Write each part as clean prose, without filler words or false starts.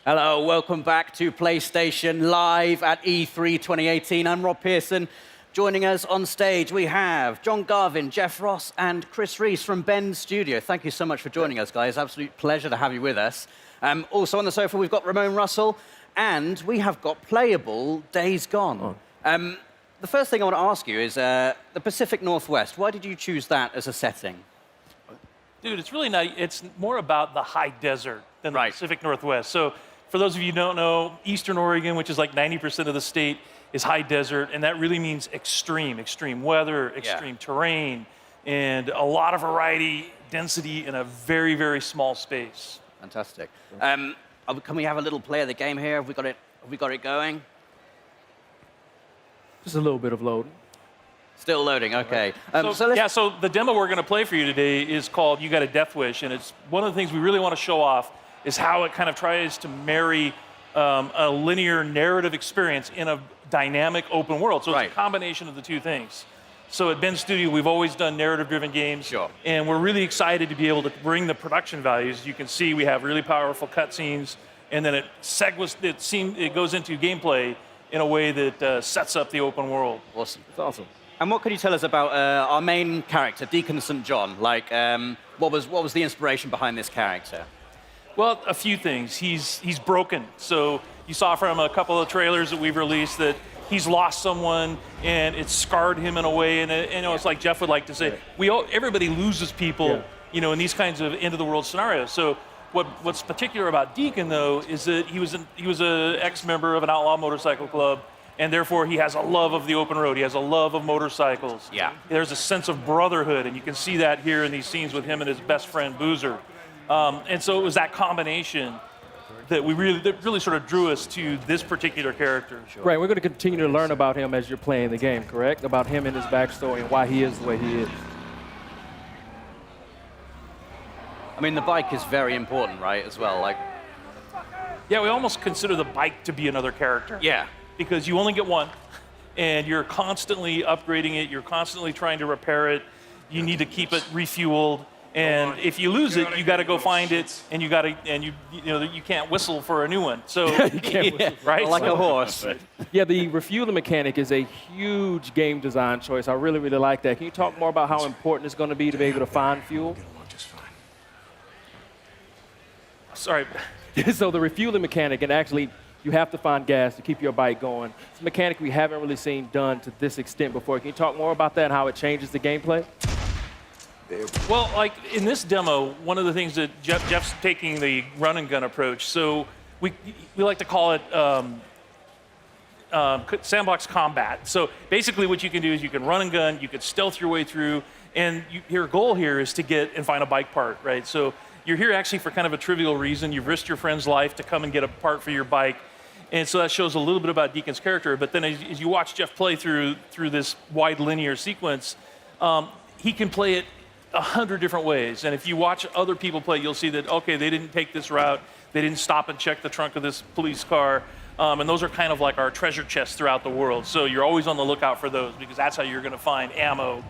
Hello, welcome back to PlayStation Live at E3 2018. I'm Rob Pearson. Joining us on stage, we have John Garvin, Jeff Ross, and Chris Reese from Bend Studio. Thank you so much for joining us, guys. Absolute pleasure to have you with us. Also on the sofa, we've got Ramon Russell, and we have got playable Days Gone. The first thing I want to ask you is the Pacific Northwest. Why did you choose that as a setting? Dude, it's really not, it's more about the high desert than the Pacific Northwest. So for those of you who don't know, Eastern Oregon, which is like 90% of the state, is high desert, and that really means extreme weather, extreme terrain, and a lot of variety, density in a very, very small space. Fantastic. Can we have a little play of the game here? Have we got it going? Just a little bit of loading. Still loading, okay. So the demo we're going to play for you today is called You Got a Death Wish, and it's one of the things we really want to show off is how it kind of tries to marry a linear narrative experience in a dynamic open world. So it's a combination of the two things. So at Bend Studio, we've always done narrative-driven games, and we're really excited to be able to bring the production values. You can see we have really powerful cutscenes, and then it goes into gameplay in a way that sets up the open world. Awesome. It's awesome. And what can you tell us about our main character, Deacon St. John? Like, what was the inspiration behind this character? Well, a few things. He's broken. So you saw from a couple of trailers that we've released that he's lost someone and it's scarred him in a way. And it's like Jeff would like to say, everybody loses people, in these kinds of end of the world scenarios. So what's particular about Deacon though is that he was an ex-member of an outlaw motorcycle club, and therefore he has a love of the open road. He has a love of motorcycles. Yeah. There's a sense of brotherhood, and you can see that here in these scenes with him and his best friend Boozer. And so it was that combination that really sort of drew us to this particular character. Right, we're going to continue to learn about him as you're playing the game, correct? About him and his backstory and why he is the way he is. I mean, the bike is very important, right, as well? Like, yeah, we almost consider the bike to be another character. Yeah. Because you only get one, and you're constantly upgrading it, you're constantly trying to repair it, you need to keep it refueled, and if you lose it, you got to go find it, and you can't whistle for a new one. So you can't whistle, right? Like a horse. Yeah, the refueling mechanic is a huge game design choice. I really, really like that. Can you talk more about how important it's going to be to be able to find fuel? Sorry. So the refueling mechanic, and actually you have to find gas to keep your bike going. It's a mechanic we haven't really seen done to this extent before. Can you talk more about that and how it changes the gameplay? Well, like in this demo, one of the things that Jeff's taking the run and gun approach. So we like to call it sandbox combat. So basically what you can do is you can run and gun, you can stealth your way through, and your goal here is to get and find a bike part, right? So you're here actually for kind of a trivial reason. You've risked your friend's life to come and get a part for your bike. And so that shows a little bit about Deacon's character. But then as you watch Jeff play through this wide linear sequence, he can play it 100 different ways. And if you watch other people play, you'll see that, okay, they didn't take this route. They didn't stop and check the trunk of this police car. And those are kind of like our treasure chests throughout the world. So you're always on the lookout for those, because that's how you're going to find ammo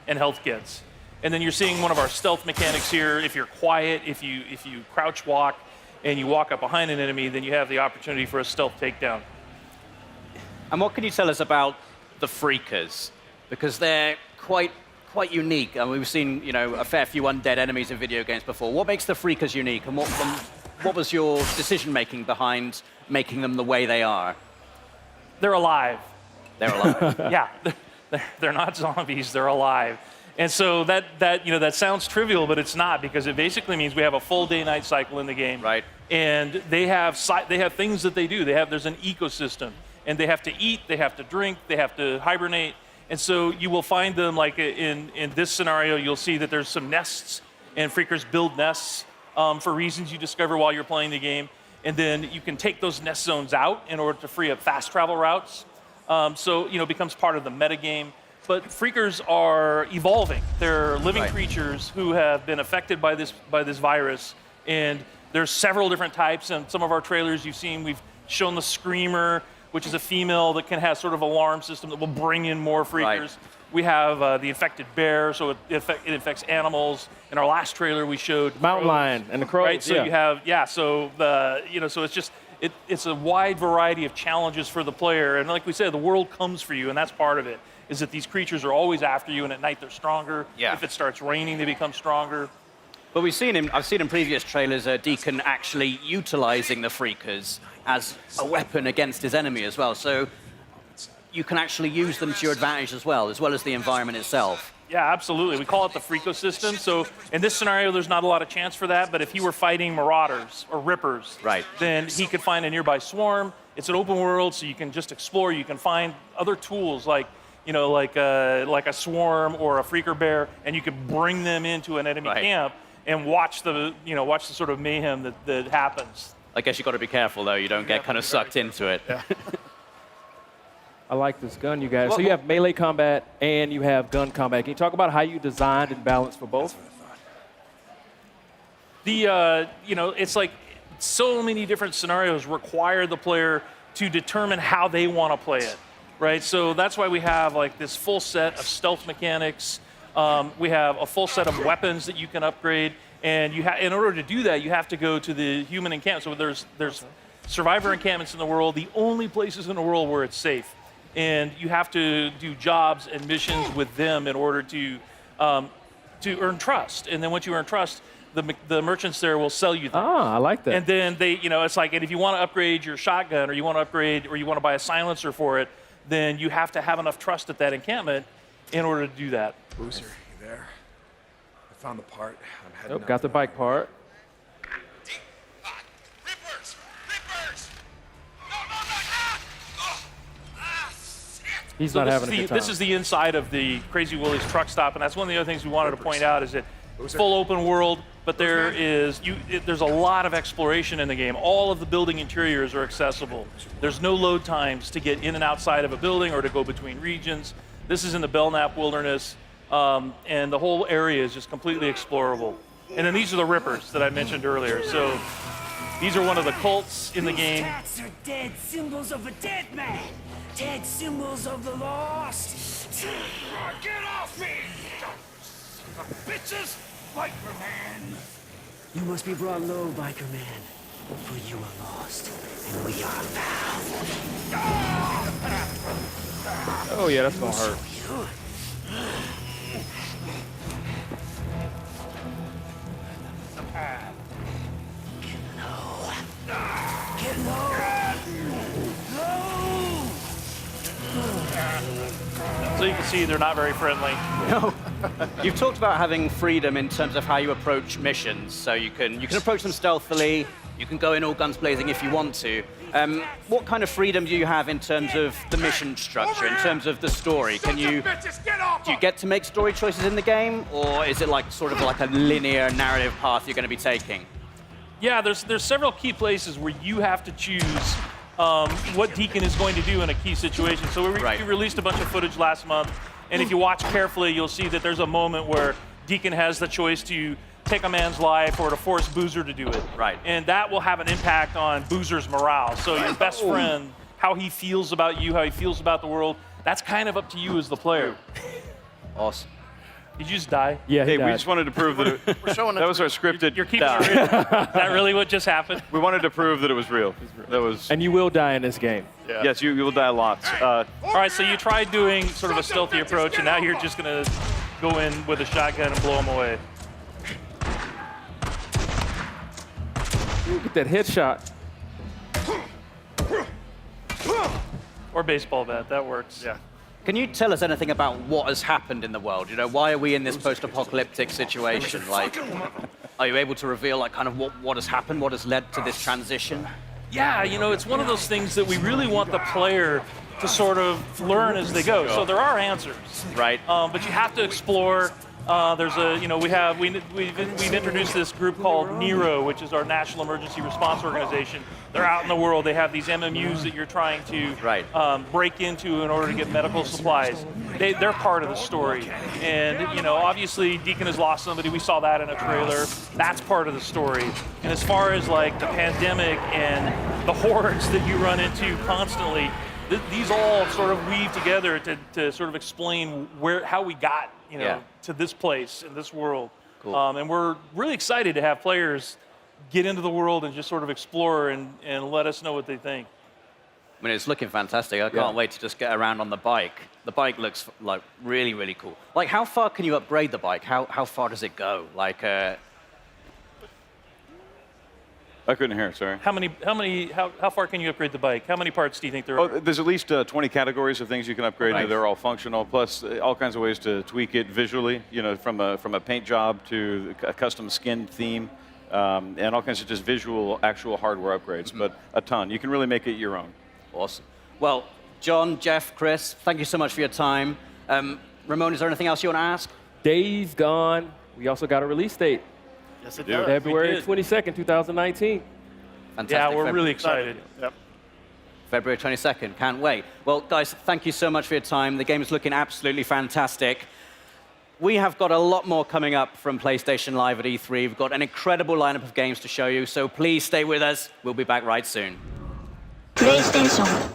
and health kits. And then you're seeing one of our stealth mechanics here. If you're quiet, if you crouch walk and you walk up behind an enemy, then you have the opportunity for a stealth takedown. And what can you tell us about the Freakers? Because they're quite unique. I mean, we've seen, a fair few undead enemies in video games before. What makes the Freakers unique, and what was your decision-making behind making them the way they are? They're alive. They're alive. Yeah, they're not zombies, they're alive. And so that sounds trivial, but it's not, because it basically means we have a full day-night cycle in the game. Right. And they have things that they do. There's an ecosystem, and they have to eat, they have to drink, they have to hibernate. And so you will find them, like in this scenario, you'll see that there's some nests, and Freakers build nests for reasons you discover while you're playing the game. And then you can take those nest zones out in order to free up fast travel routes. So it becomes part of the metagame. But Freakers are evolving. They're living creatures who have been affected by this virus, and there's several different types. And some of our trailers you've seen, we've shown the Screamer, which is a female that can have sort of alarm system that will bring in more freakers. Right. We have the infected bear, so it infects animals. In our last trailer, we showed Mountain crows, lion and the crows. right? So you have so so it's just it's a wide variety of challenges for the player, and like we said, the world comes for you, and that's part of it. Is that these creatures are always after you, and at night they're stronger. Yeah. If it starts raining, they become stronger. But I've seen in previous trailers Deacon actually utilizing the freakers as a weapon against his enemy as well. So you can actually use them to your advantage as well as the environment itself. Yeah, absolutely. We call it the freakosystem. So in this scenario, there's not a lot of chance for that, but if he were fighting marauders or rippers, Right. then he could find a nearby swarm. It's an open world, so you can just explore. You can find other tools like a swarm or a freaker bear, and you can bring them into an enemy Right. camp and watch the sort of mayhem that happens. I guess you've got to be careful, though. You don't get kind of sucked into it. Yeah. I like this gun, you guys. So you have melee combat and you have gun combat. Can you talk about how you designed and balanced for both? It's like so many different scenarios require the player to determine how they want to play it, right? So that's why we have like this full set of stealth mechanics. We have a full set of weapons that you can upgrade, and in order to do that, you have to go to the human encampment. So there's survivor encampments in the world, the only places in the world where it's safe. And you have to do jobs and missions with them in order to earn trust. And then once you earn trust, the merchants there will sell you them. Ah, I like that. And then it's like, and if you want to upgrade your shotgun, or you want to upgrade, or you want to buy a silencer for it, then you have to have enough trust at that encampment in order to do that. Boozer, you there? I found the part. I'm heading Nope, got the bike part. Rippers! Rippers! No, no, no! Shit! He's not having a good time. This is the inside of the Crazy Willie's truck stop, and that's one of the other things we wanted to point out is that full open world, but there's a lot of exploration in the game. All of the building interiors are accessible. There's no load times to get in and outside of a building or to go between regions. This is in the Belknap Wilderness, and the whole area is just completely explorable. And then these are the Rippers that I mentioned earlier. So these are one of the cults in the game. Tats are dead symbols of a dead man. Dead symbols of the lost. Get off me! Bitches! Biker man! You must be brought low, biker man. For you are lost, and we are found. Oh yeah, that's gonna hurt. Get low. So you can see they're not very friendly. No. You've talked about having freedom in terms of how you approach missions. So you can approach them stealthily. You can go in all guns blazing if you want to. What kind of freedom do you have in terms of the mission structure, in terms of the story? Do you get to make story choices in the game, or is it like sort of like a linear narrative path you're going to be taking? Yeah, there's several key places where you have to choose what Deacon is going to do in a key situation. So we released a bunch of footage last month, and if you watch carefully, you'll see that there's a moment where Deacon has the choice to take a man's life or to force Boozer to do it. Right. And that will have an impact on Boozer's morale. So your best friend, how he feels about you, how he feels about the world, that's kind of up to you as the player. Awesome. Did you just die? Yeah, Hey, we just wanted to prove that that was our scripted. You're keeping it real. Is that really what just happened? We wanted to prove that it was real. That was. And you will die in this game. Yes, you will die lots. All right, so you tried doing sort of a stealthy approach, and now you're just going to go in with a shotgun and blow them away. Ooh, get that headshot. Or baseball bat, that works. Yeah. Can you tell us anything about what has happened in the world? You know, why are we in this post-apocalyptic situation? Like, are you able to reveal like kind of what has happened, what has led to this transition? Yeah, you know, it's one of those things that we really want the player to sort of learn as they go. So there are answers, Right. but you have to explore. There's a, you know, we've introduced this group called Mira, which is our National Emergency Response Organization. They're out in the world. They have these MMUs that you're trying to break into in order to get medical supplies. They're part of the story. And, you know, obviously Deacon has lost somebody. We saw that in a trailer. That's part of the story. And as far as like the pandemic and the hordes that you run into constantly, these all sort of weave together to sort of explain how we got to this place in this world. Cool. And we're really excited to have players get into the world and just sort of explore and let us know what they think. I mean, it's looking fantastic. I can't wait to just get around on the bike. The bike looks like really, really cool. Like, how far can you upgrade the bike? How far does it go? Like, I couldn't hear. Sorry. How far can you upgrade the bike? How many parts do you think there are? Oh, there's at least 20 categories of things you can upgrade. Nice. They're all functional, plus all kinds of ways to tweak it visually. You know, from a paint job to a custom skin theme, and all kinds of just visual, actual hardware upgrades. But a ton. You can really make it your own. awesome. Well, John, Jeff, Chris, thank you so much for your time. Ramon, is there anything else you want to ask? Days gone. We also got a release date. Yes, it do. does. February 22nd, 2019. Fantastic. Yeah, we're really excited. Yep. February 22nd, can't wait. Well, guys, thank you so much for your time. The game is looking absolutely fantastic. We have got a lot more coming up from PlayStation Live at E3. We've got an incredible lineup of games to show you, so please stay with us. We'll be back right soon. PlayStation